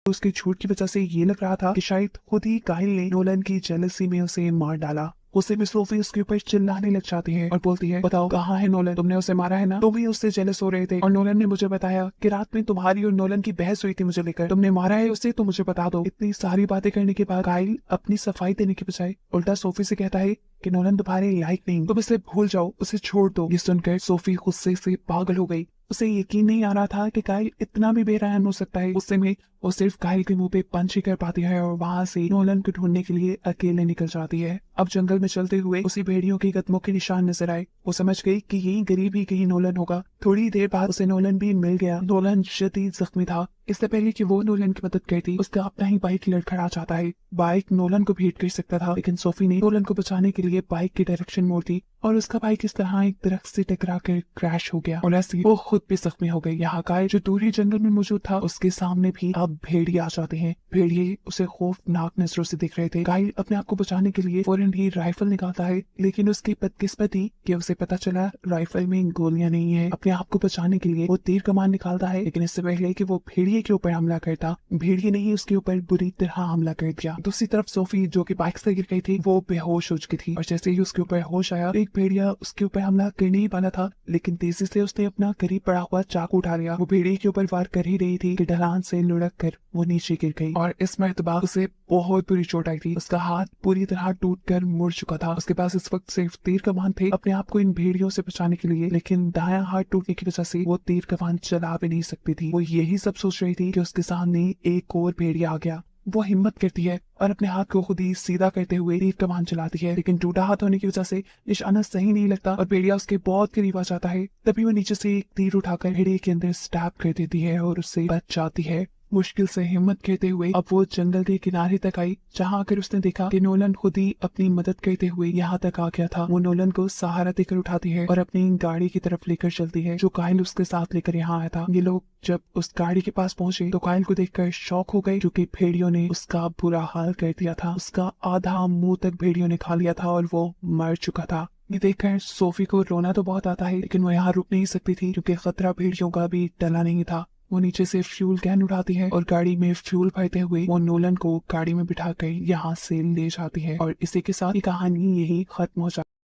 उसके झूठ की वजह से ये लग रहा था कि शायद खुद ही काइल ने नोलन की जेलसी में उसे मार डाला। उसे भी सोफी उसके ऊपर चिल्लाने लग जाती है और बोलती है, बताओ कहाँ है नोलन, तुमने उसे मारा है ना? तुम ही उससे जेलस हो रहे थे और नोलन ने मुझे बताया कि रात में तुम्हारी और नोलन की बहस हुई थी मुझे लेकर। तुमने मारा है उसे तो मुझे बता दो। इतनी सारी बातें करने के बाद काइल अपनी सफाई देने के बजाय उल्टा सोफी से कहता है कि नोलन तुम्हारे लायक नहीं, तुम इसे भूल जाओ, उसे छोड़ दो। ये सुनकर सोफी गुस्से से पागल हो गई। उसे यकीन नहीं आ रहा था कि काइल इतना भी बेरहम हो सकता है। गुस्से में वो सिर्फ काइल के मुंह पे पंच ही कर पाती है और वहां से नोलन को ढूंढने के लिए अकेले निकल जाती है। अब जंगल में चलते हुए उसी भेड़ियों के कदमों के निशान नजर आए। वो समझ गई कि यही गरीब ही कहीं नोलन होगा। थोड़ी देर बाद उसे नोलन भी मिल गया। नोलन शदीद जख्मी था। इससे पहले कि वो नोलन की मदद करती, उसका अपना ही बाइक लड़खड़ा जाता है। बाइक नोलन को भी हिट कर सकता था, लेकिन सोफी ने नोलन को बचाने के लिए बाइक की डायरेक्शन मोड़ दी और उसका बाइक इस तरह एक दरख्त से टकरा कर क्रैश हो गया और ऐसे वो खुद भी जख्मी हो गई। यहाँ काइल जो दूरी जंगल में मौजूद था, उसके सामने भी अब भेड़िए आ जाते हैं। भेड़िए उसे खौफनाक नजरों से देख रहे थे। काइल अपने आप को बचाने के लिए फौरन ही राइफल निकालता है, लेकिन उसकी बदकिस्मती कि उसे पता चला राइफल में गोलियां नहीं है। अपने आप को बचाने के लिए वो तीर कमान निकालता है, लेकिन इससे पहले कि वो भेड़िए के ऊपर हमला करता, भेड़िए ने ही उसके ऊपर बुरी तरह हमला कर दिया। दूसरी तरफ सोफी जो कि बाइक से गिर गई थी, वो बेहोश हो चुकी थी और जैसे ही उसके ऊपर होश आया, एक भेड़िया उसके ऊपर हमला करने ही वाला था, लेकिन तेजी से उसने अपना करीब पड़ा हुआ चाकू उठा लिया। वो भेड़िए के ऊपर वार कर ही रही थी कि ढलान से लुढ़क कर वो नीचे गिर गई और इस मर्तबा उसे बहुत बुरी चोट आई थी। उसका हाथ पूरी तरह टूटकर मुड़ चुका था। उसके पास इस वक्त सिर्फ तीर कमान थे अपने आप को इन भेड़ियों से बचाने के लिए, लेकिन दायां हाथ टूटने की वजह से वो तीर कमान चला भी नहीं सकती थी। वो यही सब सोच रही थी कि उसके सामने एक और भेड़िया आ गया। वो हिम्मत करती है और अपने हाथ को खुद ही सीधा करते हुए तीर कमान चलाती है, लेकिन टूटा हाथ होने की वजह से निशाना सही नहीं लगता और भेड़िया उसके बहुत करीब आ जाता है। तभी वो नीचे से एक तीर उठाकर भेड़िए के अंदर स्टैब कर देती है और उससे बच जाती है। मुश्किल से हिम्मत करते हुए अब वो जंगल के किनारे तक आई, जहाँ आकर उसने देखा कि नोलन खुद ही अपनी मदद करते हुए यहाँ तक आ गया था। वो नोलन को सहारा देकर उठाती है और अपनी गाड़ी की तरफ लेकर चलती है, जो काइल उसके साथ लेकर यहाँ आया था। ये लोग जब उस गाड़ी के पास पहुंचे तो काइल को देखकर शॉक हो गए, क्योंकि भेड़ियों ने उसका बुरा हाल कर दिया था। उसका आधा मुंह तक भेड़ियों ने खा लिया था और वो मर चुका था। ये देखकर सोफी को रोना तो बहुत आता है, लेकिन वो यहाँ रुक नहीं सकती थी, क्योंकि खतरा भेड़ियों का भी टला नहीं था। वो नीचे से फ्यूल कैन उठाती है और गाड़ी में फ्यूल भरते हुए वो नोलन को गाड़ी में बिठाकर यहाँ से ले जाती है और इसी के साथ ये कहानी यही खत्म हो जाती है।